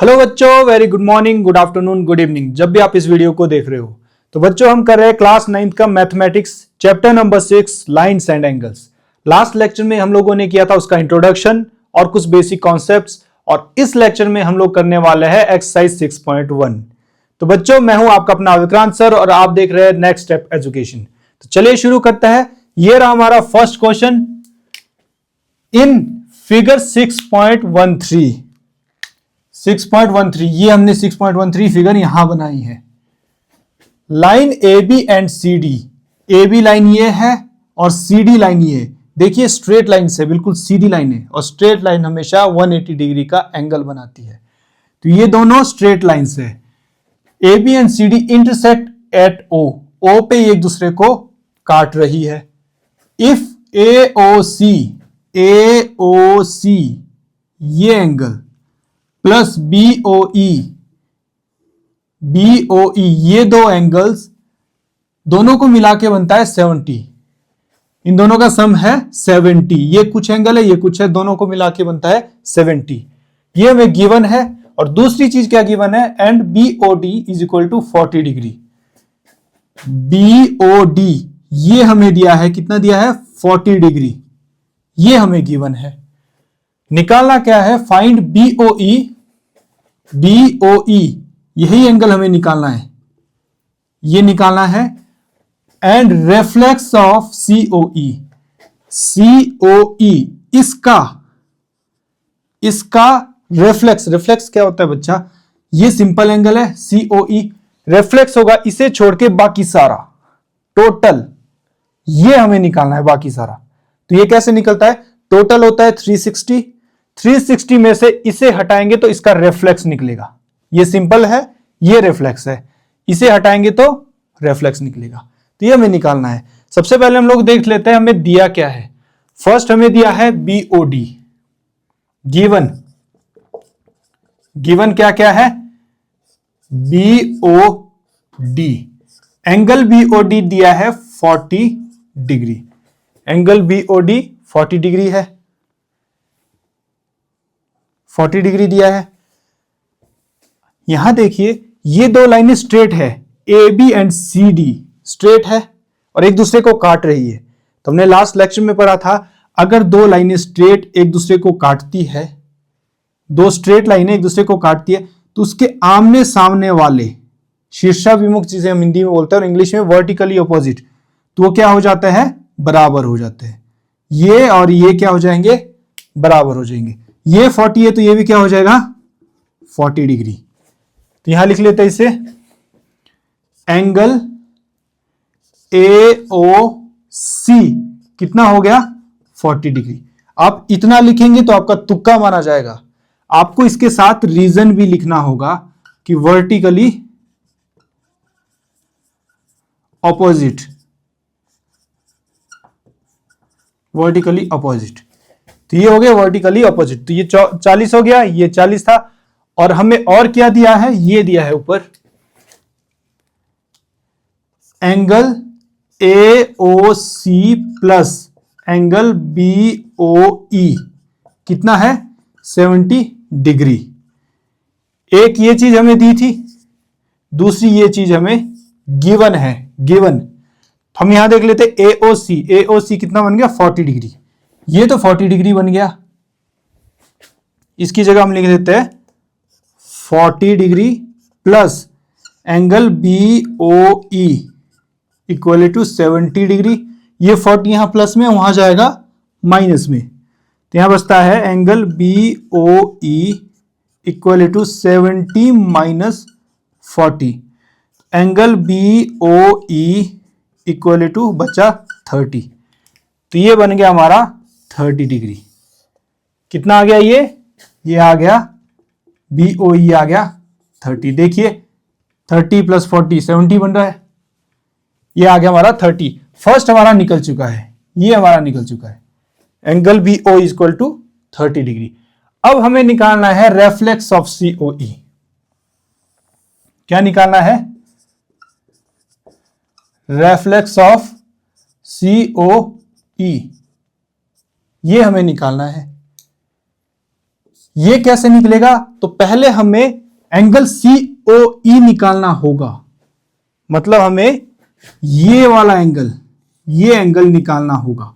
Hello बच्चों, very good morning, good afternoon, good evening. जब भी आप इस वीडियो को देख रहे हो तो बच्चों हम कर रहे हैं क्लास 9th का mathematics chapter number 6 lines and angles. Last lecture में हम लोगों ने किया था उसका इंट्रोडक्शन और कुछ बेसिक कॉन्सेप्ट्स, और इस लेक्चर में हम लोग करने वाले हैं एक्सरसाइज 6.1। तो बच्चों मैं हूं आपका अपना विक्रांत सर और आप देख रहे हैं नेक्स्ट स्टेप एजुकेशन। तो चलिए शुरू करते हैं। ये रहा हमारा फर्स्ट क्वेश्चन इन फिगर 6.13। ये हमने 6.13 फिगर यहां बनाई है। Line A B and C D, A B line ये है और सी डी लाइन ये है। देखिए स्ट्रेट लाइन से बिल्कुल सीधी लाइन है और स्ट्रेट लाइन हमेशा 180 डिग्री का एंगल बनाती है। तो ये दोनों स्ट्रेट लाइन है। A B and C D intersect at O, O पे एक दूसरे को काट रही है। इफ ए ओ सी ये एंगल प्लस बीओई ये दो एंगल्स दोनों को मिला के बनता है 70। इन दोनों का सम है 70। ये कुछ एंगल है, ये कुछ है, दोनों को मिला के बनता है 70। ये हमें गिवन है। और दूसरी चीज क्या गिवन है, and BOD is equal to 40 degree. BOD ये हमें दिया है, कितना दिया है, 40 डिग्री। ये हमें गिवन है। निकालना क्या है, फाइंड बीओई यही एंगल हमें निकालना है, ये निकालना है। एंड रेफ्लेक्स ऑफ सीओई इसका रेफ्लेक्स क्या होता है बच्चा, ये सिंपल एंगल है सीओई, रेफ्लेक्स होगा इसे छोड़ के बाकी सारा टोटल, ये हमें निकालना है बाकी सारा। तो ये कैसे निकलता है, टोटल होता है 360 में से इसे हटाएंगे तो इसका रेफ्लेक्स निकलेगा। ये सिंपल है, ये रेफ्लेक्स है, इसे हटाएंगे तो रेफ्लेक्स निकलेगा। तो ये हमें निकालना है। सबसे पहले हम लोग देख लेते हैं हमें दिया क्या है। फर्स्ट हमें दिया है बीओडी, गिवन क्या क्या है, बीओडी, एंगल बीओडी दिया है 40 डिग्री। एंगल बीओडी 40 डिग्री है, 40 डिग्री दिया है। यहां देखिए ये दो लाइनें स्ट्रेट है, A B and C D straight है और एक दूसरे को काट रही है। तो हमने लास्ट लेक्चर में पढ़ा था, अगर दो लाइनें स्ट्रेट एक दूसरे को काटती है, दो स्ट्रेट लाइनें एक दूसरे को काटती है, तो उसके आमने सामने वाले शीर्षाभिमुख जिसे हम हिंदी में बोलते हैं और इंग्लिश में वर्टिकली अपोजिट, तो वो क्या हो जाता है, बराबर हो जाते हैं। ये और ये क्या हो जाएंगे, बराबर हो जाएंगे। ये 40 है तो ये भी क्या हो जाएगा, 40 डिग्री। तो यहां लिख लेते हैं इसे, एंगल AOC कितना हो गया, 40 डिग्री। आप इतना लिखेंगे तो आपका तुक्का माना जाएगा। आपको इसके साथ रीजन भी लिखना होगा कि वर्टिकली अपोजिट, तो ये हो गया वर्टिकली अपोजिट। तो ये 40 हो गया, ये 40 था। और हमें और क्या दिया है, ये दिया है ऊपर angle AOC plus angle BOE कितना है, 70 डिग्री। एक ये चीज हमें दी थी, दूसरी ये चीज हमें गिवन है, हम यहां देख लेते AOC कितना बन गया, 40 डिग्री। ये तो 40 डिग्री बन गया, इसकी जगह हम लिख देते हैं 40 degree plus angle BOE equal to 70 degree. ये 40 यहां प्लस में, वहां जाएगा माइनस में, तो यहां बचता है angle BOE equal to 70 minus 40। Angle BOE equal to बचा 30। तो ये बन गया हमारा 30 डिग्री। कितना आ गया, ये आ गया BOE आ गया 30। देखिए 30 प्लस 40 70 बन रहा है, ये आ गया हमारा 30। फर्स्ट हमारा निकल चुका है, ये हमारा निकल चुका है, angle BOE equal to 30 degree. अब हमें निकालना है रेफ्लेक्स ऑफ COE। क्या निकालना है, रेफ्लेक्स ऑफ COE, ये हमें निकालना है। ये कैसे निकलेगा? तो पहले हमें एंगल COE निकालना होगा, मतलब हमें ये वाला एंगल, ये एंगल निकालना होगा।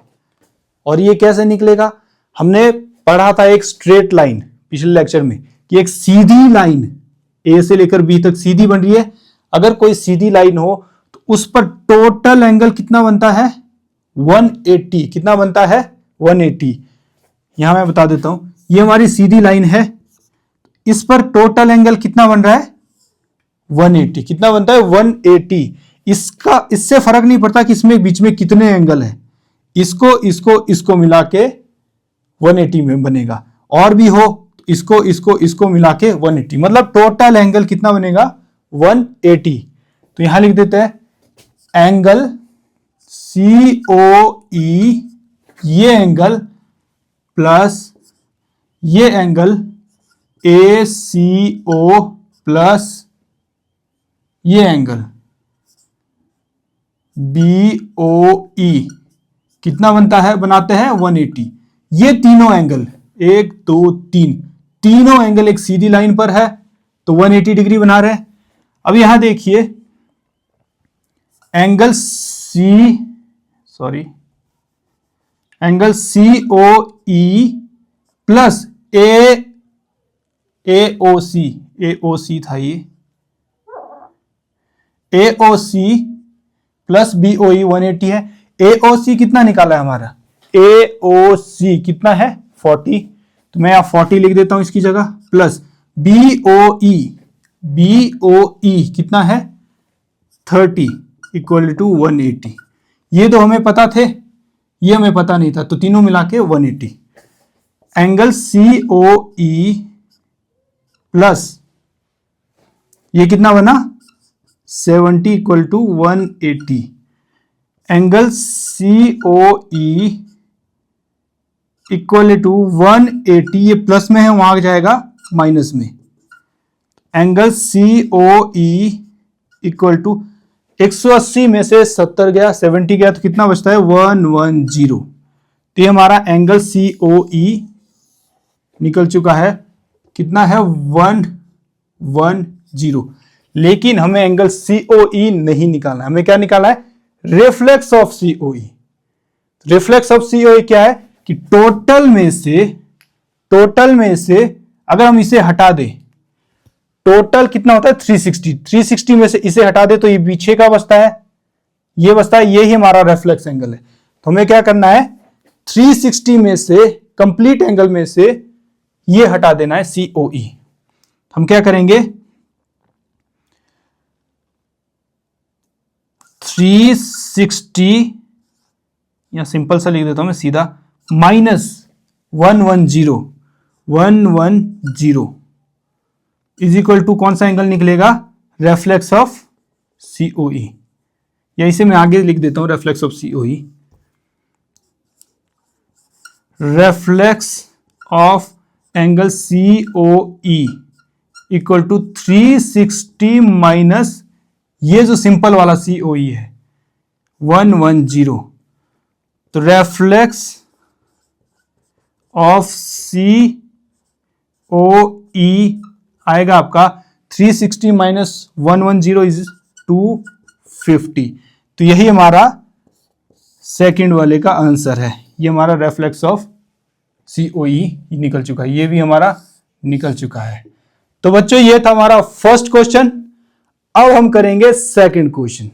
और ये कैसे निकलेगा? हमने पढ़ा था एक स्ट्रेट लाइन पिछले लेक्चर में कि एक सीधी लाइन ए से लेकर बी तक सीधी बन रही है। अगर कोई सीधी लाइन हो तो उस पर टोटल एंगल कितना बनता है? 180। कितना बनता है? 180। यहां मैं बता देता हूं, ये हमारी सीधी लाइन है, इस पर टोटल एंगल कितना बन रहा है? 180। कितना बनता है? 180। इससे फर्क नहीं पड़ता कि इसमें बीच में कितने एंगल है, इसको इसको इसको मिला के 180 में बनेगा, और भी हो इसको इसको इसको मिला के 180, मतलब टोटल एंगल कितना बनेगा? 180। तो यहां लिख देते हैं एंगल COE, ये एंगल प्लस ये एंगल ACO प्लस ये एंगल BOE कितना बनता है? बनाते हैं 180। ये तीनों एंगल 1 2 3 तीनों एंगल एक सीधी लाइन पर है तो 180 डिग्री बना रहे हैं। अब यहां देखिए एंगल COE प्लस AOC था, ये AOC प्लस BOE 180 है। AOC कितना निकाला है हमारा? AOC कितना है? 40। तो मैं यहां 40 लिख देता हूं इसकी जगह, प्लस BOE कितना है? 30 इक्वल टू 180। ये तो हमें पता थे, ये हमें पता नहीं था, तो तीनों मिला के 180। एंगल COE प्लस ये कितना बना? 70 equal to 180। Angle COE equal to 180, ये प्लस में है, वहां जाएगा माइनस में। एंगल COE इक्वल टू 180 में से 70 गया, 70 गया, तो कितना बचता है? 110। तो ये हमारा एंगल COE निकल चुका है, कितना है? 110। लेकिन हमें एंगल COE नहीं निकालना है, हमें क्या निकालना है? Reflex of COE। Reflex of COE क्या है कि टोटल में से अगर हम इसे हटा दें, टोटल कितना होता है? 360 में से इसे हटा दे तो ये पीछे का बचता है, ये बचता है, ये ही हमारा रिफ्लेक्स एंगल है। तो हमें क्या करना है? 360 में से, कंप्लीट एंगल में से ये हटा देना है COE। हम क्या करेंगे? 360 या सिंपल सा लिख देता हूं मैं सीधा, माइनस 110 इज इक्वल टू कौन सा एंगल निकलेगा? Reflex of COE। या इसे मैं आगे लिख देता हूं, reflex of COE, reflex of angle COE equal to 360 minus ये जो सिंपल वाला COE है 110। तो रेफ्लेक्स ऑफ COE आएगा आपका 360 माइनस 110 इज 250। तो यही हमारा सेकंड वाले का आंसर है। ये हमारा रेफ्लेक्स ऑफ COE निकल चुका है, ये भी हमारा निकल चुका है। तो बच्चों ये था हमारा फर्स्ट क्वेश्चन। अब हम करेंगे सेकंड क्वेश्चन।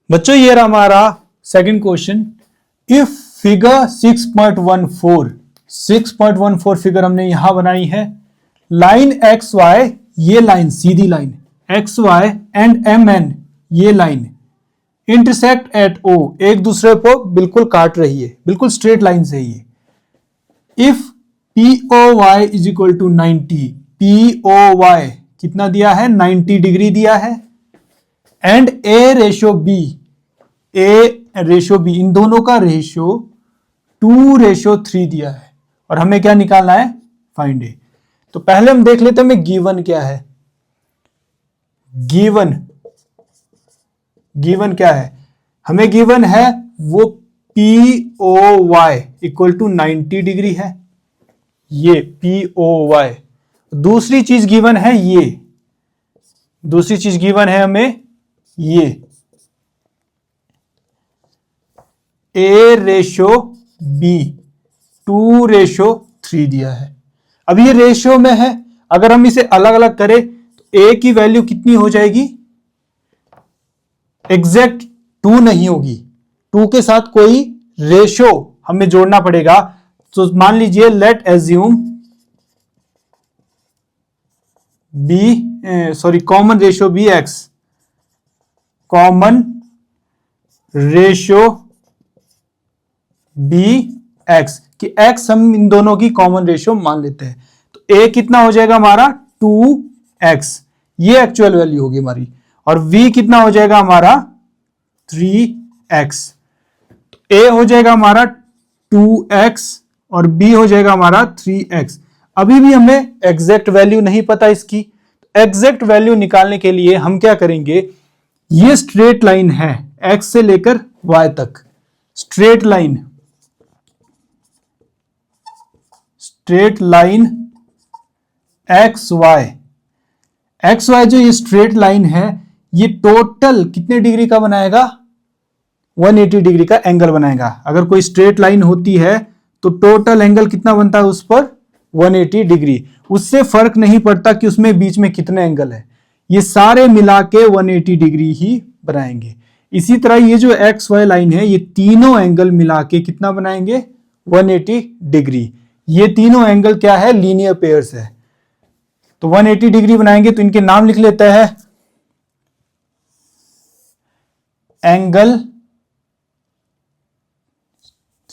बच्चों ये रहा हमारा second question. If figure 6.14 figure हमने यहां बनाई है, लाइन XY, ये line Sidhi line XY and MN ये लाइन इंटरसेक्ट एट O, एक दूसरे को बिल्कुल काट रही है, बिल्कुल स्ट्रेट लाइन से ही है। If POY is equal to 90, POY कितना दिया है? 90 डिग्री दिया है, एंड A रेशियो B, इन दोनों का रेशियो 2:3 दिया है, और हमें क्या निकालना है? Find A। तो पहले हम देख लेते हैं गिवन क्या है। गिवन क्या है? हमें गिवन है वो POY इक्वल टू 90 डिग्री है, ये POY। दूसरी चीज गिवन है ये, दूसरी चीज गिवन है हमें ये A/B 2/3 दिया है। अब ये रेशियो में है, अगर हम इसे अलग अलग करें तो A की वैल्यू कितनी हो जाएगी, एग्जैक्ट 2 नहीं होगी, 2 के साथ कोई रेशियो हमें जोड़ना पड़ेगा। तो मान लीजिए late assume common ratio BX, common ratio BX कि X हम इन दोनों की कॉमन रेशियो मान लेते हैं। तो A कितना हो जाएगा हमारा 2X, ये एक्चुअल वैल्यू होगी हमारी, और V कितना हो जाएगा हमारा 3X। तो A हो जाएगा हमारा 2X और B हो जाएगा हमारा 3X। अभी भी हमें एग्जैक्ट वैल्यू नहीं पता इसकी, एग्जैक्ट वैल्यू निकालने के लिए हम क्या करेंगे, ये स्ट्रेट लाइन है X से लेकर Y तक, स्ट्रेट लाइन XY जो ये स्ट्रेट लाइन है, ये टोटल कितने डिग्री का बनाएगा, 180 डिग्री का एंगल बनाएगा। अगर कोई स्ट्रेट लाइन होती है तो टोटल एंगल कितना बनता है उस पर, 180 डिग्री। उससे फर्क नहीं पड़ता कि उसमें बीच में कितने एंगल है, ये सारे मिला के 180 डिग्री ही बनाएंगे। इसी तरह ये जो XY लाइन है, ये तीनों एंगल मिला के कितना बनाएंगे, 180 डिग्री। ये तीनों एंगल क्या है, लीनियर पेयर्स है, तो 180 डिग्री बनाएंगे। तो इनके नाम लिख लेते हैं, एंगल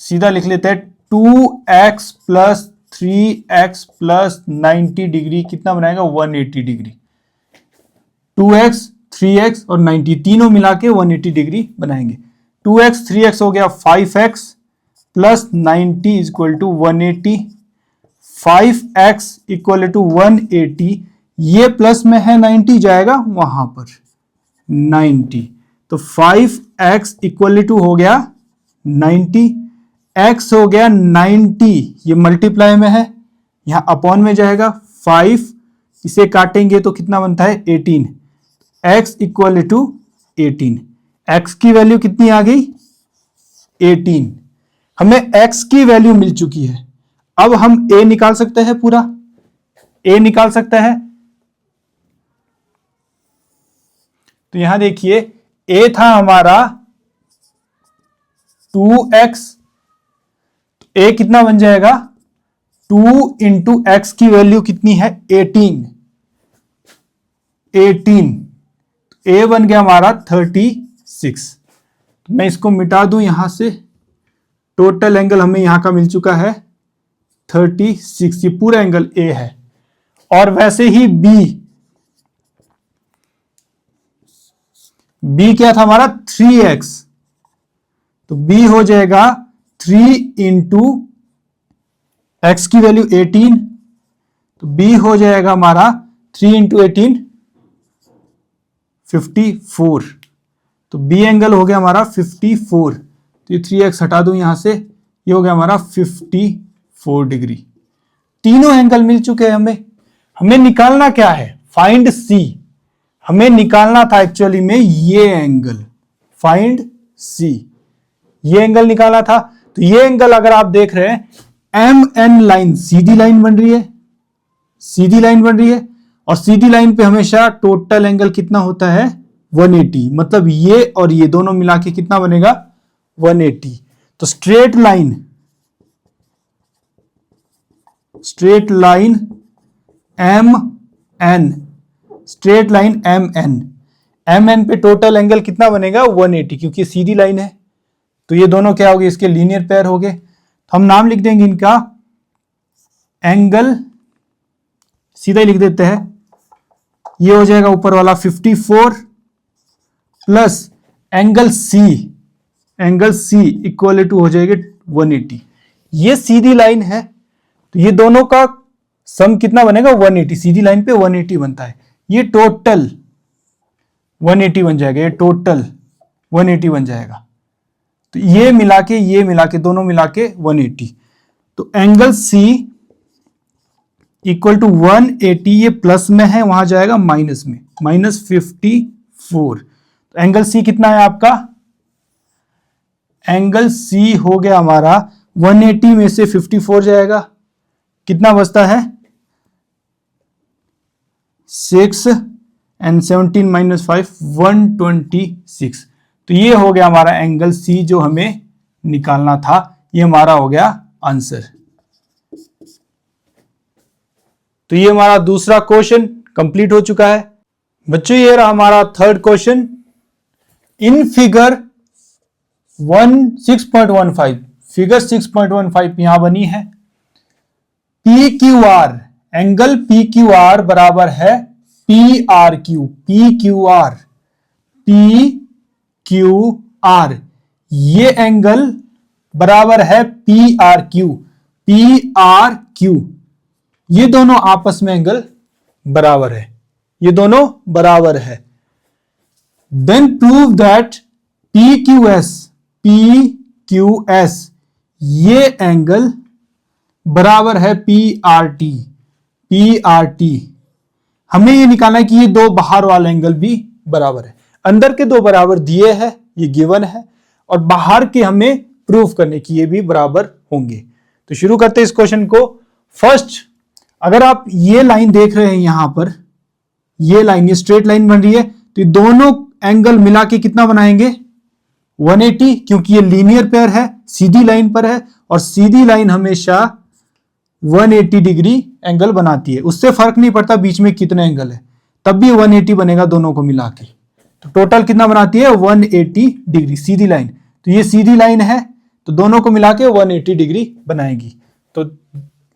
सीधा लिख लेते हैं 2X plus 3X plus 90 degree कितना बनाएगा, 180 डिग्री। 2X 3X और 90 तीनों मिला के 180 डिग्री बनाएंगे। 2X 3X हो गया 5X plus 90 equal to 180, 5X equal to 180, ये प्लस में है 90 जाएगा वहां पर 90, तो 5X इक्वल टू हो गया 90, X हो गया 90, ये मल्टीप्लाई में है, यहां अपॉन में जाएगा 5, इसे काटेंगे तो कितना बनता है 18, X इक्वल टू 18। X की वैल्यू कितनी आ गई 18, हमें X की वैल्यू मिल चुकी है। अब हम A निकाल सकते हैं, पूरा A निकाल सकते हैं। तो यहां देखिए A था हमारा 2X, तो A कितना बन जाएगा 2 इंटू एक्स की वैल्यू कितनी है 18, A बन गया हमारा 36। तो मैं इसको मिटा दूं यहां से, टोटल एंगल हमें यहां का मिल चुका है 36, ये पूरा एंगल A है। और वैसे ही B क्या था हमारा 3x, तो B हो जाएगा 3 इंटू एक्स की वैल्यू 18, तो B हो जाएगा हमारा 3 इंटू 18 54, तो B एंगल हो गया हमारा 54। तो ये 3x हटा दूं यहां से, ये हो गया हमारा 54 डिग्री। तीनों एंगल मिल चुके हैं हमें निकालना क्या है, फाइंड C। हमें निकालना था एक्चुअली में ये एंगल, फाइंड C, ये एंगल निकाला था। तो ये एंगल अगर आप देख रहे हैं MN लाइन, सीधी लाइन बन रही है, सीधी लाइन बन रही है, और सीधी लाइन पे हमेशा टोटल एंगल कितना होता है 180, मतलब ये और ये दोनों मिला के कितना बनेगा 180। तो straight line MN, straight line MN पे टोटल एंगल कितना बनेगा 180, क्योंकि सीधी लाइन है। तो ये दोनों क्या हो गए, इसके लीनियर पेयर हो गए। तो हम नाम लिख देंगे इनका, एंगल सीधा ही लिख देते हैं, ये हो जाएगा ऊपर वाला 54 plus angle C equal to हो जाएगा 180। ये सीधी लाइन है, तो ये दोनों का सम कितना बनेगा 180, सीधी लाइन पे 180 बनता है, ये टोटल 180 बन जाएगा, ये टोटल 180 बन जाएगा। तो ये मिला के दोनों मिला के 180। तो एंगल C इक्वल टू 180, ये प्लस में है, वहां जाएगा माइनस में, -54। तो एंगल सी कितना है आपका? एंगल सी हो गया हमारा 180 में से 54 जाएगा, कितना बचता है? 6 एंड 17 माइनस 5, 126। तो ये हो गया हमारा एंगल सी जो हमें निकालना था, ये हमारा हो गया आंसर। तो ये हमारा दूसरा क्वेश्चन कंप्लीट हो चुका है। बच्चों ये रहा हमारा third question. In figure 6.15, figure 6.15 यहां बनी है। P Q R, angle P Q R बराबर है P are Q, P Q R, P Q R, ये एंगल बराबर है P are Q, P R Q, ये दोनों आपस में एंगल बराबर है, ये दोनों बराबर है। Then prove that P Q S, P Q S, ये एंगल बराबर है P R T, P R T. हमें ये निकालना है कि ये दो बाहर वाला एंगल भी बराबर है। अंदर के दो बराबर दिए हैं, ये गिवन है, और बाहर के हमें प्रूफ करने की ये भी बराबर होंगे। तो शुरू करते हैं इस क्वेश्चन को। फर्स्ट, अगर आप ये लाइन देख रहे हैं यहां पर, ये लाइन, ये स्ट्रेट लाइन बन रही है, तो दोनों एंगल मिला के कितना बनाएंगे? 180, क्योंकि ये लीनियर पेयर है, सीधी लाइन पर है, और सीधी लाइन हमेशा 180 डिग्री एंगल बनाती है, उससे फर्क नहीं पड़ता बीच में कितने एंगल है, तब भी 180 बनेगा दोनों को मिला के। तो टोटल कितना बनाती है? 180 डिग्री, सीधी लाइन। तो ये सीधी लाइन है, तो दोनों को मिला के 180 डिग्री बनाएगी। तो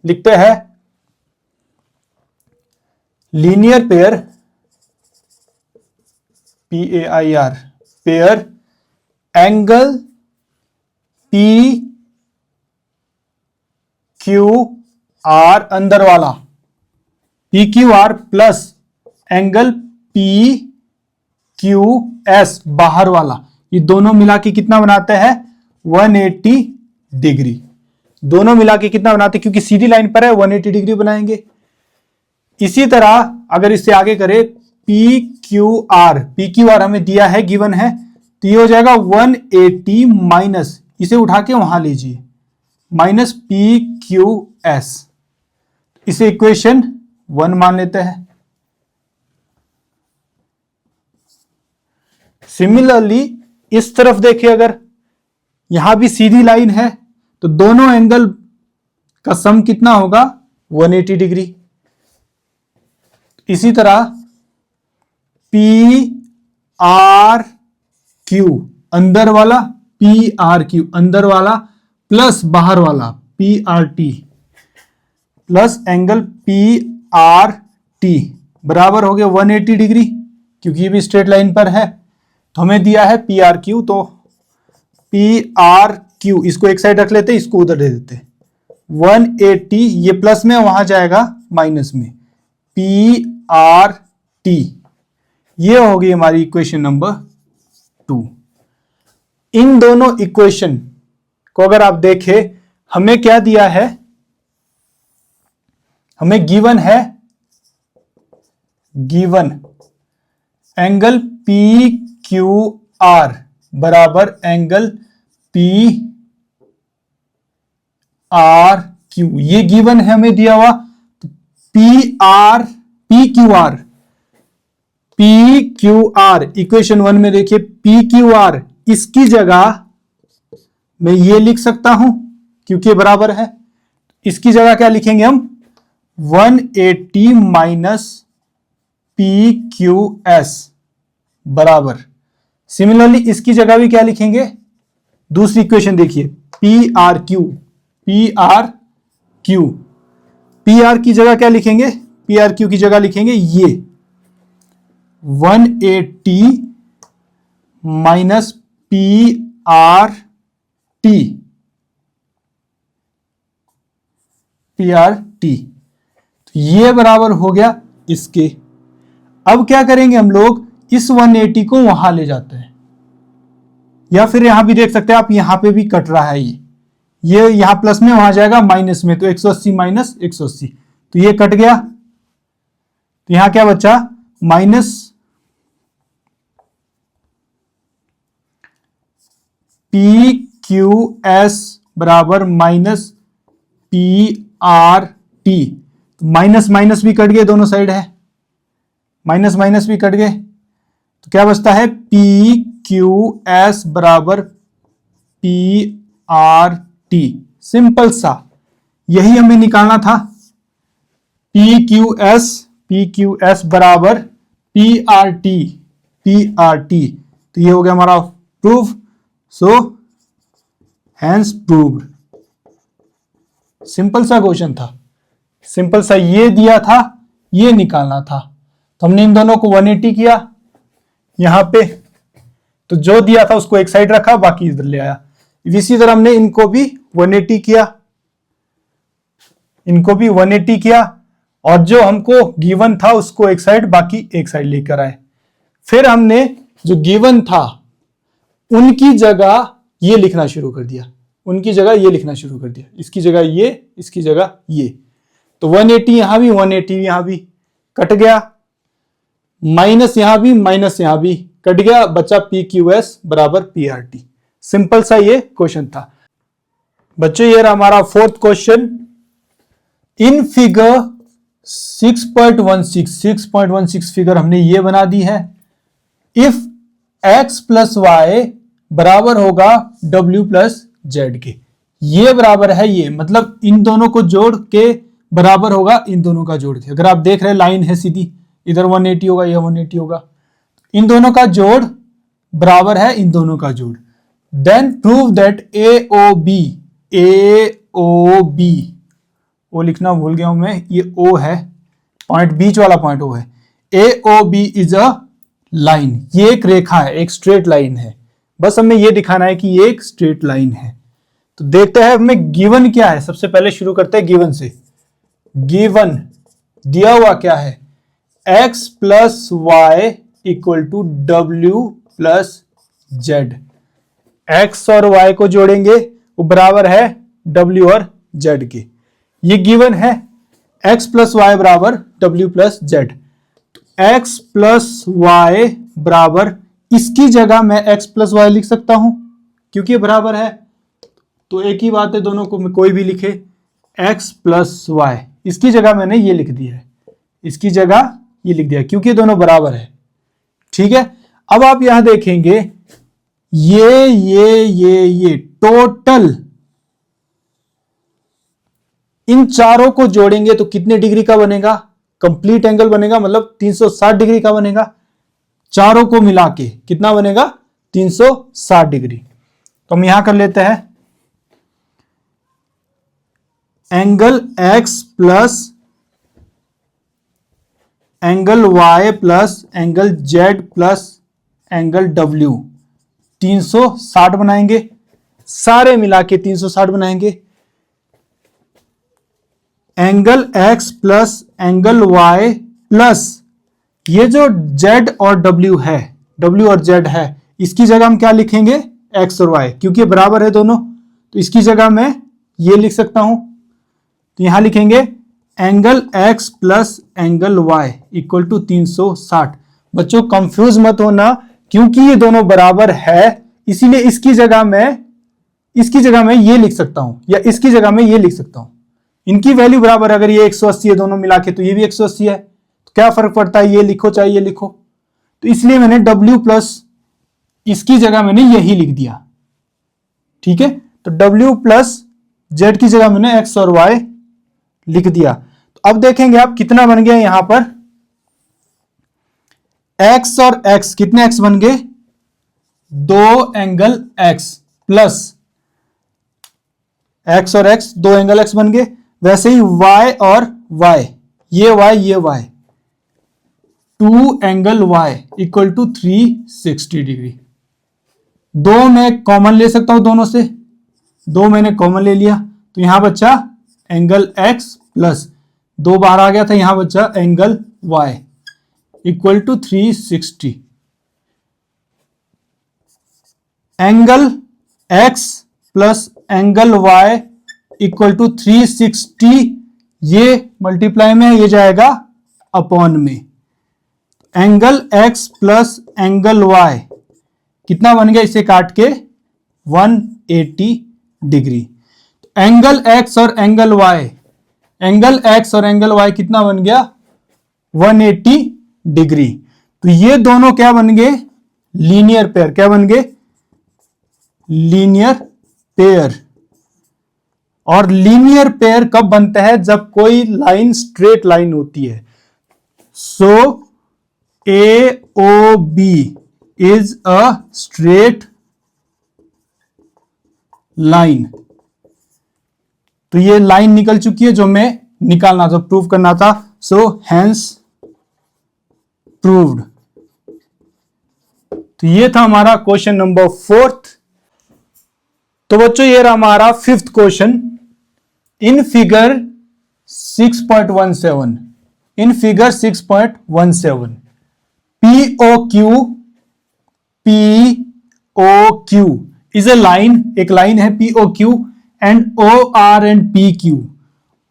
लिखते हैं linear pair, PAIR, pair angle P Q R अंदर वाला, P Q R plus angle P Q S बाहर वाला, ये दोनों मिला के कितना बनाते हैं? 180 डिग्री। दोनों मिला के कितना बनाते हैं? क्योंकि सीधी लाइन पर है, 180 डिग्री बनाएंगे। इसी तरह अगर इससे आगे करें, पी क्यू आर हमें दिया है, गिवन है, तो ये हो जाएगा 180 माइनस, इसे उठा के वहां लीजिए, माइनस पी क्यू एस, इसे इक्वेशन 1 मान लेते हैं। सिमिलरली इस तरफ देखिए, अगर यहां भी सीधी लाइन है, तो दोनों एंगल का सम कितना होगा? 180 डिग्री। इसी तरह पी आर क्यू अंदर वाला, पी आर क्यू अंदर वाला प्लस बाहर वाला P R T, plus angle P R T बराबर हो गया 180 डिग्री, क्योंकि ये भी स्ट्रेट लाइन पर है। तो हमें दिया है पी आर क्यू, तो पी आर क्यू इसको एक साइड रख लेते, इसको उधर दे देते। 180, ये प्लस में, वहां जाएगा माइनस में, पी आर टी। ये होगी हमारी इक्वेशन नंबर 2। इन दोनों इक्वेशन को अगर आप देखें, हमें क्या दिया है? हमें गिवन है, given angle P Q R बराबर एंगल पी आर क्यू, ये गिवन है हमें दिया हुआ। पी क्यू आर इक्वेशन 1 में देखिए, पी क्यू आर, इसकी जगह मैं ये लिख सकता हूं क्योंकि ये बराबर है। इसकी जगह क्या लिखेंगे हम? 180 माइनस पी क्यू एस बराबर, सिमिलरली इसकी जगह भी क्या लिखेंगे? दूसरी इक्वेशन देखिए, पी आर क्यू की जगह क्या लिखेंगे? पी आर क्यू की जगह लिखेंगे ये 180 माइनस पी आर टी, तो ये बराबर हो गया इसके। अब क्या करेंगे हम लोग? इस 180 को वहां ले जाते हैं, या फिर यहां भी देख सकते हैं आप, यहां पे भी कट रहा है ये यहां प्लस में, वहां जाएगा माइनस में, तो 180 माइनस 180, तो ये कट गया, तो यहां क्या बचा, माइनस पी क्यू एस बराबर minus P R T. Minus minus भी कट गए, दोनों साइड है, माइनस माइनस भी कट गए, तो क्या बचता है, पी क्यू एस बराबर पी आर टी। सिंपल सा, यही हमें निकालना था। पी क्यू एस बराबर पी आर टी, तो ये हो गया हमारा proof. So hence proved. Simple सा क्वेश्चन था, सिंपल सा, ये दिया था, ये निकालना था, तो हमने इन दोनों को 180 किया यहां पे, तो जो दिया था उसको एक साइड रखा, बाकी इधर ले आया। इसी तरह हमने इनको भी 180 किया, इनको भी 180 किया, और जो हमको गिवन था उसको एक साइड, बाकी एक साइड लेकर आए। फिर हमने जो गिवन था उनकी जगह ये लिखना शुरू कर दिया, उनकी जगह ये लिखना शुरू कर दिया, इसकी जगह ये, इसकी जगह ये। तो 180 यहां भी, 180 यहां भी कट गया, माइनस यहां भी, माइनस यहां भी कट गया, बचा पी क्यू एस बराबर पी आर टी। सिंपल सा ये क्वेश्चन था बच्चों। ये रहा हमारा fourth question. In figure 6.16 figure हमने ये बना दी है। इफ x प्लस वाई बराबर होगा w प्लस जेड के, ये बराबर है ये, मतलब इन दोनों को जोड़ के बराबर होगा इन दोनों का जोड़ के। अगर आप देख रहे हैं लाइन है सीधी, इधर 180 होगा, यह 180 होगा, इन दोनों का जोड़ बराबर है इन दोनों का जोड़। Then prove that A O B, O लिखना भूल गया हूं मैं, ये ओ है, पॉइंट बीच वाला पॉइंट ओ है। A O B is a line, ये एक रेखा है, एक स्ट्रेट लाइन है, बस हमें ये दिखाना है कि ये एक स्ट्रेट लाइन है। तो देखते हैं हमें गिवन क्या है। सबसे पहले शुरू करते हैं गिवन से। गिवन दिया हुआ क्या है, x plus y equal to डब्ल्यू प्लस जेड। एक्स और y को जोड़ेंगे, वो बराबर है w और z के। ये गिवन है, x प्लस वाई बराबर w plus z. x plus y बराबर, इसकी जगह मैं x प्लस वाई लिख सकता हूं क्योंकि ये बराबर है, तो एक ही बात है, दोनों को कोई भी लिखे। x प्लस वाई, इसकी जगह मैंने ये लिख दिया है, इसकी जगह ये लिख दिया क्योंकि दोनों बराबर है। ठीक है, अब आप यहां देखेंगे ये टोटल इन चारों को जोड़ेंगे तो कितने डिग्री का बनेगा, कंप्लीट एंगल बनेगा, मतलब 360 डिग्री का बनेगा। चारों को मिला के कितना बनेगा, 360 डिग्री। तो हम यहां कर लेते हैं angle x plus angle y plus angle z plus angle w, 360 बनाएंगे, सारे मिला के 360 बनाएंगे। Angle x plus angle y plus ये जो z और w है, w और z है, इसकी जगह हम क्या लिखेंगे, x और y, क्योंकि बराबर है दोनों, तो इसकी जगह मैं ये लिख सकता हूं। तो यहां लिखेंगे angle x plus angle y equal to 360। बच्चों कंफ्यूज मत होना, क्योंकि ये दोनों बराबर है, इसीलिए इसकी जगह मैं ये लिख सकता हूं, या इसकी जगह मैं ये लिख सकता हूं। इनकी वैल्यू बराबर, अगर ये 180 है दोनों मिला के, तो ये भी 180 है, तो क्या फर्क पड़ता है, ये लिखो चाहे ये लिखो। तो इसलिए मैंने w प्लस, इसकी जगह मैंने यही लिख दिया। ठीक है, तो w प्लस जेड की जगह मैंने x और y लिख दिया। तो अब देखेंगे आप कितना बन गया यहां पर, x और x, कितने x बन गए, 2 एंगल x प्लस x और x, 2 एंगल x बन गए। वैसे ही y और y, ये y, 2 angle y equal to 360 degree. 2 मैं कॉमन ले सकता हूं दोनों से, 2 मैंने कॉमन ले लिया, तो यहां बचा एंगल x प्लस 2 बाहर आ गया था, यहां बचा angle y equal to 360। Angle x plus angle y equal to 360, ये मल्टीप्लाई में है, ये जाएगा अपॉन में। Angle x plus angle y कितना बन गया, इसे काट के 180 डिग्री। एंगल x और एंगल y, एंगल x और एंगल y कितना बन गया 180 डिग्री। तो ये दोनों क्या बन गए, लीनियर पेयर। क्या बन गए, लीनियर पेयर। और लीनियर पेयर कब बनता है, जब कोई लाइन स्ट्रेट लाइन होती है। सो AOB is a straight line. तो ये लाइन निकल चुकी है जो मैं निकालना था, प्रूव करना था। So hence proved. तो ये था हमारा क्वेश्चन नंबर 4। तो बच्चों ये रहा हमारा 5th question. In figure 6.17, in figure 6.17 POQ is a line, एक लाइन है POQ and OR and PQ।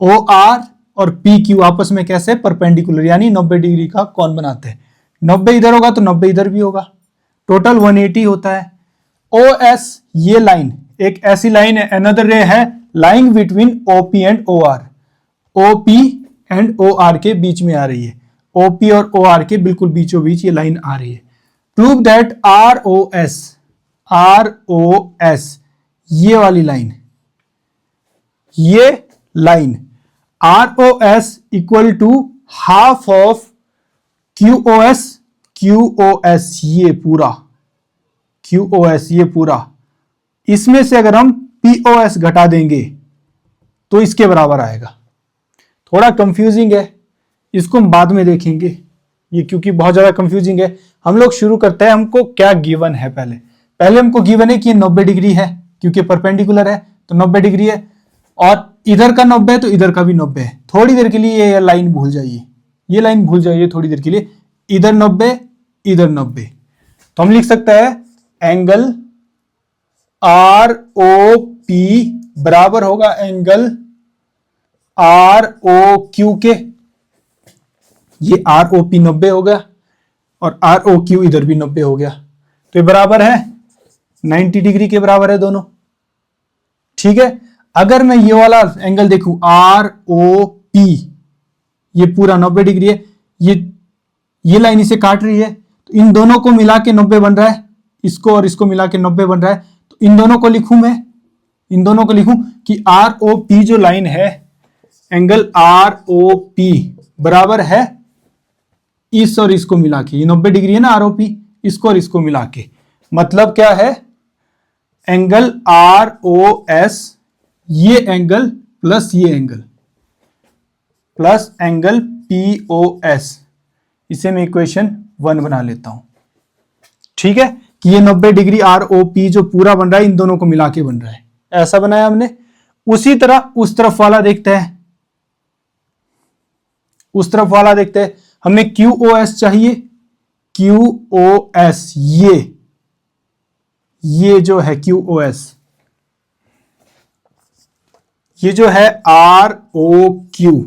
OR और PQ आपस में कैसे परपेंडिकुलर यानी 90 डिग्री का कोण बनाते हैं। 90 इधर होगा तो 90 इधर भी होगा, टोटल 180 होता है। OS ये लाइन एक ऐसी लाइन है, अनदर रे है line between OP and OR। OP and OR के बीच में आ रही है, OP और OR के बिल्कुल बीचों बीच ये लाइन आ रही है। प्रूव दैट ROS ये वाली लाइन, ये line ROS equal to half of QOS ये पूरा, QOS ये पूरा, इसमें से अगर हम POS घटा देंगे तो इसके बराबर आएगा। थोड़ा कंफ्यूजिंग है, इसको हम बाद में देखेंगे ये, क्योंकि बहुत ज्यादा कंफ्यूजिंग है। हम लोग शुरू करते हैं, हमको क्या गिवन है। पहले हमको गिवन है कि ये 90 डिग्री है, क्योंकि परपेंडिकुलर है तो 90 डिग्री है, और इधर का 90 है तो इधर का भी 90 है। थोड़ी देर के लिए ये लाइन भूल जाइए, ये लाइन भूल जाइए थोड़ी देर के लिए, इधर 90 इधर 90। तो हम लिख सकते हैं एंगल ROP बराबर होगा एंगल ROQ के। ये ROP 90 हो गया और ROQ इधर भी 90 हो गया, तो ये बराबर है 90 डिग्री के बराबर है दोनों। ठीक है, अगर मैं ये वाला एंगल देखूं ROP, ये पूरा 90 डिग्री है, ये लाइन इसे काट रही है, तो इन दोनों को मिला के 90 बन रहा है, इसको और इसको मिला के 90 बन रहा है। तो इन दोनों को लिखूं मैं, इन दोनों को लिखूं कि ROP जो लाइन है, एंगल ROP बराबर है इस और इसको मिला के, ये 90 डिग्री है ना ROP, इसको और इसको मिला के, मतलब क्या है एंगल ROS ये एंगल प्लस ये एंगल प्लस एंगल POS, इसे मैं इक्वेशन 1 बना लेता हूं। ठीक है, कि ये 90 डिग्री ROP जो पूरा बन रहा है इन दोनों को मिला के बन रहा है, ऐसा बनाया हमने। उसी तरह उस तरफ वाला देखते हैं, उस तरफ वाला देखते हैं। हमें QOS चाहिए, QOS ये जो है QOS, ये जो है ROQ,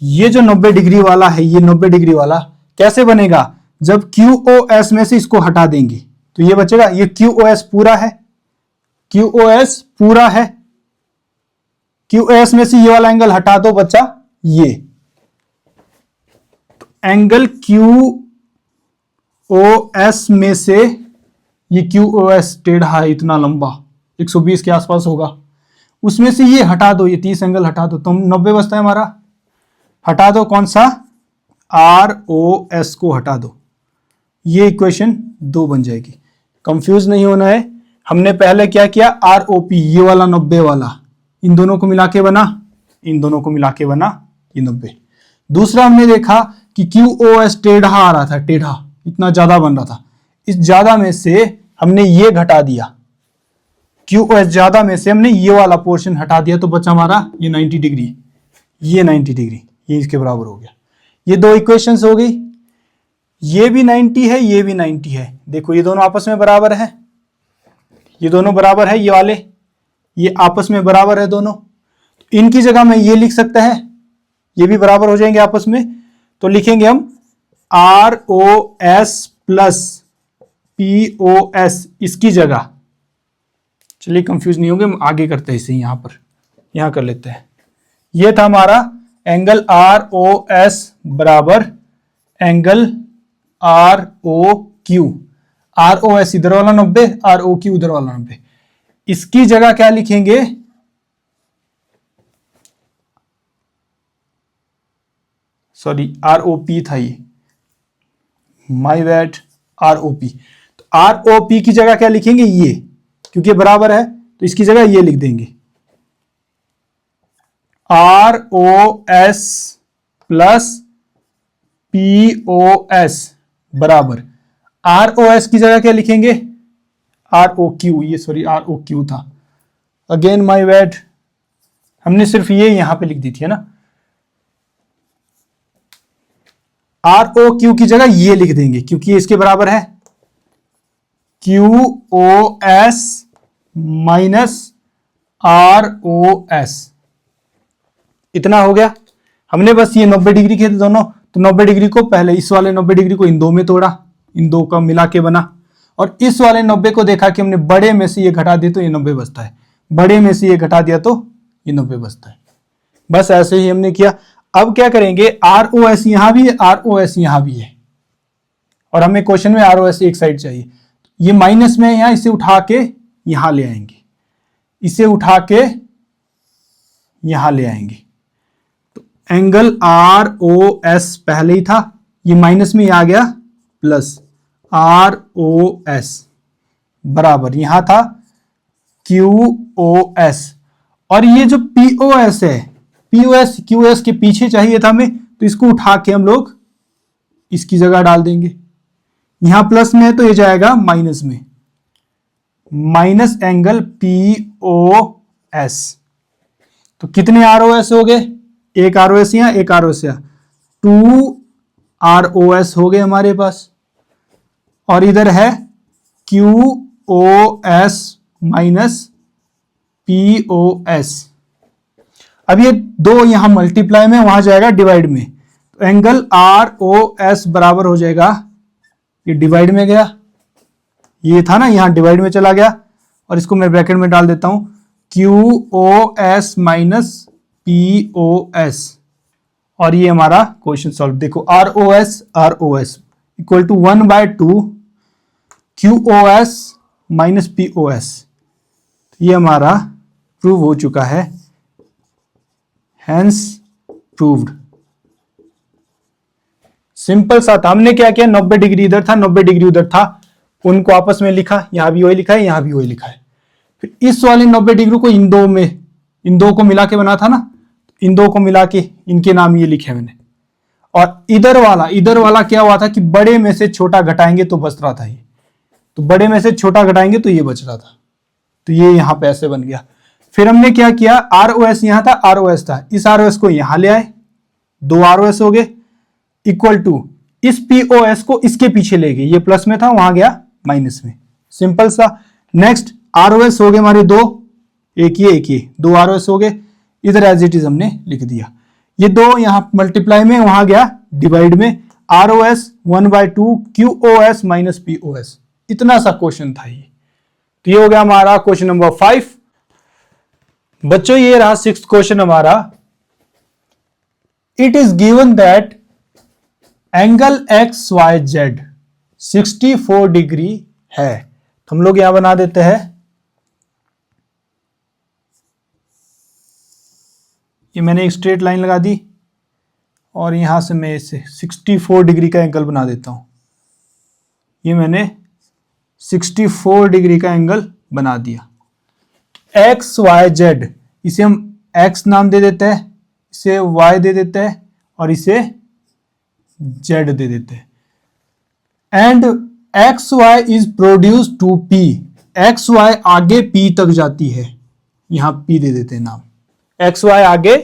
ये जो 90 डिग्री वाला है, ये 90 डिग्री वाला कैसे बनेगा, जब QOS में से इसको हटा देंगे तो ये बचेगा। ये QOS पूरा है, QOS पूरा है, QOS में से ये वाला एंगल हटा दो, बचा ये। तो एंगल QOS में से ये QOS टेढ़ा है, इतना लंबा 120 के आसपास होगा, उसमें से ये हटा दो, ये 30 एंगल हटा दो, तो 90 बचता है हमारा। हटा दो कौन सा, ROS को हटा दो, ये इक्वेशन 2 बन जाएगी। कंफ्यूज नहीं होना है, हमने पहले क्या किया, ROP ये वाला 90 वाला, इन दोनों को मिला के बना, इन दोनों को मिला के बना ये 90। दूसरा हमने देखा कि QOS टेढ़ा आ रहा था, टेढ़ा इतना ज्यादा बन रहा था, इस ज्यादा में से हमने ये घटा दिया, QOS ज्यादा में से हमने ये वाला पोर्शन हटा दिया, तो बचा हमारा ये 90 डिग्री, ये 90 डिग्री, ये इसके बराबर हो गया। ये 2 इक्वेशंस हो गई, ये भी 90 है, ये भी 90 है। देखो ये दोनों आपस में बराबर है, ये दोनों बराबर है, ये वाले ये आपस में बराबर है दोनों। इनकी जगह में ये लिख सकते हैं, ये भी बराबर हो जाएंगे आपस में। तो लिखेंगे हम ROS प्लस POS इसकी जगह। चलिए कंफ्यूज नहीं होंगे, हम आगे करते हैं इसे, यहां कर लेते हैं। ये था हमारा एंगल ROS बराबर एंगल ROQ। ROS इधर वाला 90, ROQ उधर वाला 90। इसकी जगह क्या लिखेंगे, सॉरी ROP था ये, माय बैड, ROP। तो ROP की जगह क्या लिखेंगे, ये, क्योंकि बराबर है तो इसकी जगह ये लिख देंगे, ROS प्लस POS बराबर, ROS की जगह क्या लिखेंगे, ROQ, ये सॉरी ROQ था, अगेन माय बैड, हमने सिर्फ ये यहां पे लिख दी थी है ना। ROQ की जगह ये लिख देंगे क्योंकि ये इसके बराबर है, QOS माइनस ROS। इतना हो गया। हमने बस ये 90 डिग्री के दोनों, तो 90 डिग्री को पहले इस वाले 90 डिग्री को इन दो में तोड़ा, इन दो का मिला के बना, और इस वाले 90 को देखा कि हमने बड़े में से ये घटा दिया तो ये 90 बचता है, बड़े में से ये घटा दिया तो ये 90 बचता है। बस ऐसे ही हमने किया। अब क्या करेंगे, ROS यहां भी है, ROS यहां भी है, और हमें क्वेश्चन में ROS एक साइड चाहिए। ये माइनस में यहां, इसे उठा के यहां ले आएंगे, इसे उठा के यहां ले आएंगे। तो एंगल ROS पहले ही था, ये माइनस में आ गया प्लस ROS बराबर यहां था QOS, और ये जो POS है, POS QS के पीछे चाहिए था हमें, तो इसको उठा के हम लोग इसकी जगह डाल देंगे। यहां प्लस में है तो ये जाएगा माइनस में, माइनस एंगल POS। तो कितने ROS हो गए, एक ROS यहां, एक ROS यहां, 2 ROS हो गए हमारे पास, और इधर है QOS माइनस POS। अब ये दो यहां मल्टीप्लाई में, वहां जाएगा डिवाइड में, तो एंगल ROS बराबर हो जाएगा, ये डिवाइड में गया, ये था ना यहां डिवाइड में चला गया, और इसको मैं ब्रैकेट में डाल देता हूं, QOS माइनस POS, और ये हमारा क्वेश्चन सॉल्व। देखो ROS equal to 1/2 QOS minus POS, ये हमारा प्रूव हो चुका है, हैंस प्रूव्ड। सिंपल सा था। हमने क्या किया, 90 डिग्री इधर था, 90 डिग्री उधर था, उनको आपस में लिखा, यहां भी वही लिखा है, यहां भी वही लिखा है। फिर इस वाले 90 डिग्री को इन दो में, इन दो को मिला के बना था ना, इन दो को मिला के इनके नाम ये लिखे मैंने। और इधर वाला क्या हुआ था कि बड़े में से छोटा घटाएंगे तो बच रहा था ये, तो बड़े में से छोटा घटाएंगे तो ये बच रहा था, तो ये यहां पे ऐसे बन गया। फिर हमने क्या किया, ROS यहां था, ROS था, इस ROS को यहां ले आए, 2 ROS हो गए, इक्वल टू इस POS को इसके पीछे ले गए, ये प्लस में था वहां गया माइनस में, सिंपल सा। नेक्स्ट ROS हो गए हमारे 2, एक ये 2 ROS हो गए, इधर एज इट इज हमने लिख दिया। ये 2 यहां मल्टीप्लाई में, वहां गया डिवाइड में, ROS 1/2 QOS माइनस POS। इतना सा क्वेश्चन था ये। तो ये हो गया हमारा क्वेश्चन नंबर 5। बच्चों ये रहा 6th क्वेश्चन हमारा। It is given that angle XYZ 64 degree है। तो हम लोग यहां बना देते हैं, ये मैंने एक स्ट्रेट लाइन लगा दी, और यहां से मैं इसे 64 डिग्री का एंगल बना देता हूं। ये मैंने 64 डिग्री का एंगल बना दिया। XYZ, इसे हम X नाम दे देते हैं, इसे Y दे देते हैं, और इसे Z दे देते हैं। And XY is produce to P, XY आगे P तक जाती है, यहां P दे देते हैं नाम, XY आगे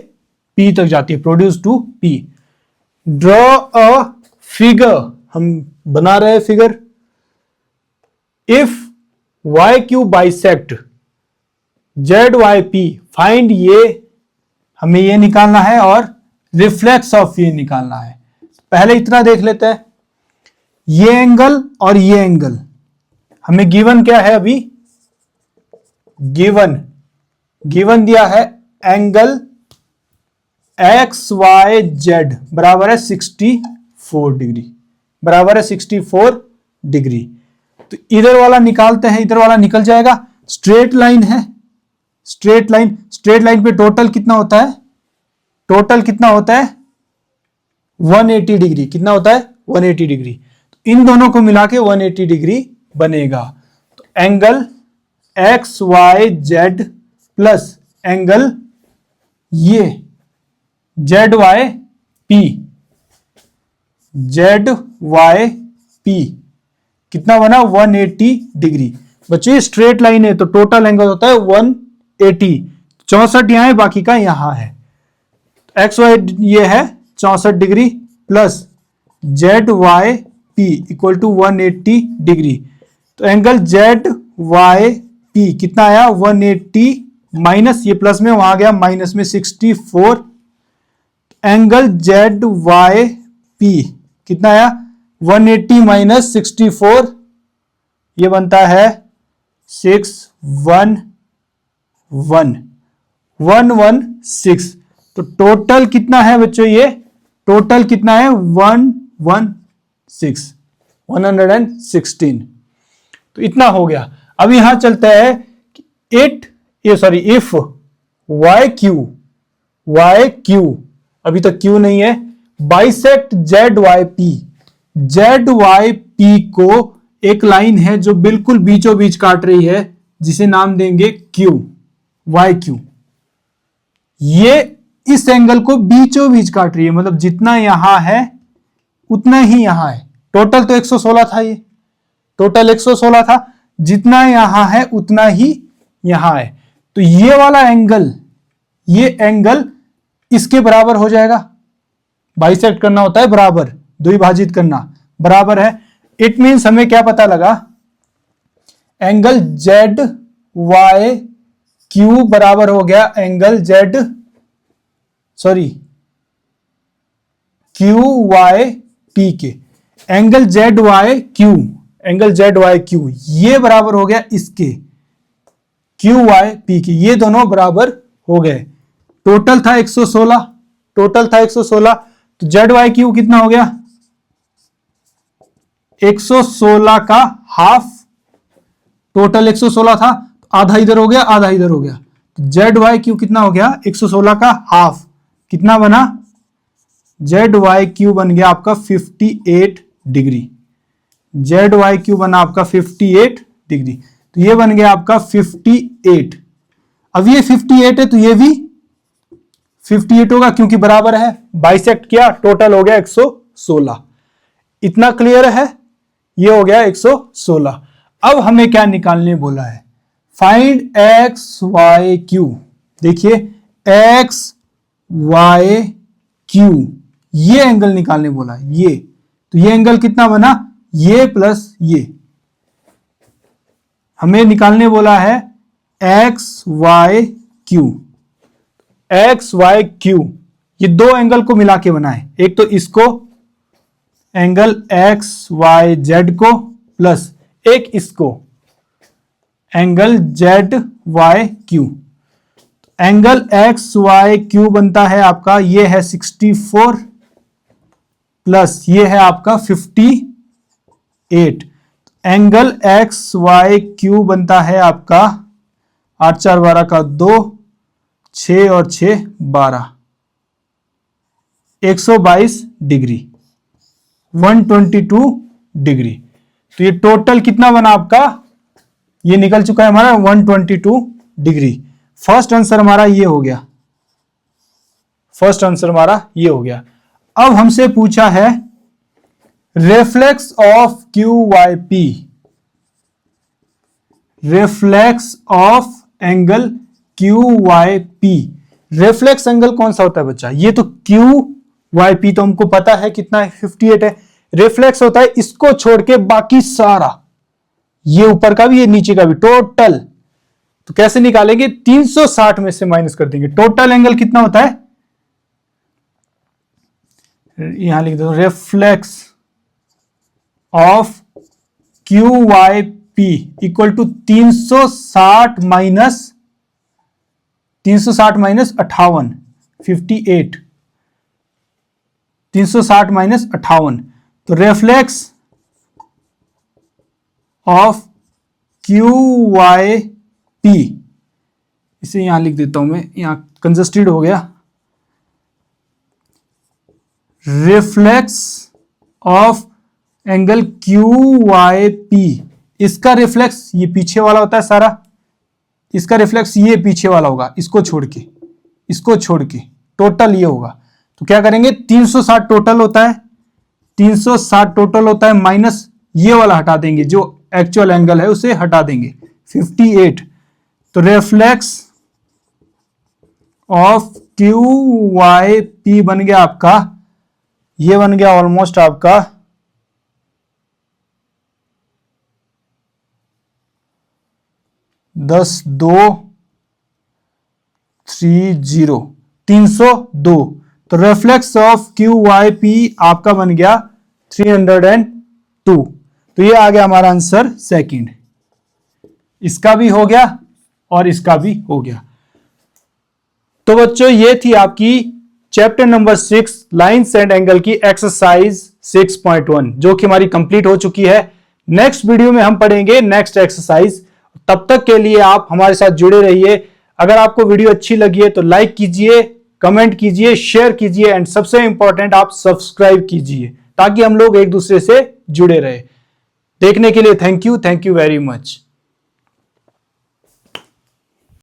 P तक जाती है, produce to P। Draw a figure, हम बना रहे figure. If YQ bisect ZYP, find ये हमें ये निकालना है और रिफ्लेक्स ऑफ ये निकालना है। पहले इतना देख लेते हैं, ये एंगल और ये एंगल हमें गिवन क्या है अभी, गिवन दिया है एंगल एक्स वाई जेड बराबर है 64 डिग्री, बराबर है 64 डिग्री। तो इधर वाला निकालते हैं, इधर वाला निकल जाएगा। स्ट्रेट लाइन है, स्ट्रेट लाइन पे टोटल कितना होता है, टोटल कितना होता है 180 डिग्री, कितना होता है 180 डिग्री। तो इन दोनों को मिला के 180 डिग्री बनेगा। तो angle x Y Z plus angle ये Z Y P, Z Y P कितना बना 180 डिग्री। बच्चों ये स्ट्रेट लाइन है तो टोटल एंगल होता है 180, 64 यहां है बाकी का यहां है। एक्स वाई ये है 64 degree plus z Y p equal to 180 degree. तो एंगल जेड वाई पी कितना आया 180 माइनस ये प्लस में वहां गया माइनस में 64। एंगल जेड वाई पी कितना आया 180 माइनस 64, ये बनता है 116। तो टोटल कितना है बच्चों, ये टोटल कितना है 116। तो इतना हो गया। अब यहां चलता है कि इफ वाई क्यू अभी तक क्यू नहीं है, बाइसेक्ट जेड वाई पी को एक लाइन है जो बिल्कुल बीचों बीच काट रही है जिसे नाम देंगे क्यू, वाई क्यू। ये इस एंगल को बीचों बीच काट रही है, मतलब जितना यहां है उतना ही यहां है। टोटल तो 116 था, ये टोटल 116 था, जितना यहां है उतना ही यहां है। तो ये वाला एंगल, ये एंगल इसके बराबर हो जाएगा। बाइसेक्ट करना होता है बराबर, द्विभाजित करना, बराबर है। इट मींस हमें क्या पता लगा, एंगल जेड वाई क्यू बराबर हो गया एंगल क्यू वाई पी के। एंगल जेड वाई क्यू ये बराबर हो गया इसके क्यू वाई पी के, ये दोनों बराबर हो गए। टोटल था 116, तो जेड वाई क्यू कितना हो गया 116 का हाफ। टोटल 116 था, आधा इधर हो गया आधा इधर हो गया, तो जेड वाई क्यू कितना हो गया 116 का हाफ, कितना बना जेड वाई क्यू बन गया आपका 58 डिग्री। जेड वाई क्यू बना आपका 58 डिग्री, तो ये बन गया आपका 58। अब ये 58 है तो ये भी 58 होगा क्योंकि बराबर है, बाइसेक्ट किया, टोटल हो गया 116। इतना क्लियर है, ये हो गया 116। अब हमें क्या निकालने बोला है, फाइंड एक्स वाई क्यू। देखिए एक्स वाई क्यू ये एंगल निकालने बोला है, ये तो ये एंगल कितना बना, ये प्लस ये हमें निकालने बोला है x y q. X y q ये दो एंगल को मिला के बनाए, एक तो इसको एंगल एक्स वाई जेड को प्लस एक इसको angle z y q. Angle x y q बनता है आपका, ये है 64 प्लस ये है आपका 58। एंगल एक्स वाई क्यू बनता है आपका 8 4 12 का 2, 6 और 6 12, 122 डिग्री, 122 डिग्री। तो ये टोटल कितना बना आपका, ये निकल चुका है हमारा 122 डिग्री। फर्स्ट आंसर हमारा ये हो गया, फर्स्ट आंसर हमारा ये हो गया। अब हमसे पूछा है reflex of Q Y p, reflex of angle q Y p. Reflex angle कौन सा होता है बच्चा, ये तो क्यू वाई पी तो हमको पता है कितना है 58 है। रिफ्लेक्स होता है इसको छोड़ के बाकी सारा, ये ऊपर का भी ये नीचे का भी टोटल। तो तो कैसे निकालेंगे, 360 में से माइनस कर देंगे। टोटल एंगल कितना होता है, यहां लिख दो, reflex of Q Y p equal to 360 minus 58, 58, 360 minus 58। तो reflex of Q Y p, इसे यहां लिख देता हूं मैं, यहां कंजस्टेड हो गया। Reflex of angle q Y p, इसका रिफ्लेक्स ये पीछे वाला होता है सारा, इसका रिफ्लेक्स ये पीछे वाला होगा, इसको छोड़ के टोटल ये होगा। तो क्या करेंगे, 360 टोटल होता है, 360 टोटल होता है, माइनस ये वाला हटा देंगे, जो एक्चुअल एंगल है उसे हटा देंगे, 58। तो reflex of Q Y p बन गया आपका, ये बन गया ऑलमोस्ट आपका 302। तो reflex of Q Y P आपका बन गया 302। तो ये आ गया हमारा आंसर सेकंड। इसका भी हो गया और इसका भी हो गया। तो बच्चों ये थी आपकी chapter number 6 lines and angle की एक्सरसाइज 6.1 जो कि हमारी कंप्लीट हो चुकी है। नेक्स्ट वीडियो में हम पढ़ेंगे नेक्स्ट एक्सरसाइज। तब तक के लिए आप हमारे साथ जुड़े रहिए। अगर आपको वीडियो अच्छी लगी है तो लाइक कीजिए, कमेंट कीजिए, शेयर कीजिए एंड सबसे इंपॉर्टेंट आप सब्सक्राइब कीजिए ताकि हम लोग एक दूसरे से जुड़े रहे। देखने के लिए थैंक यू वेरी मच।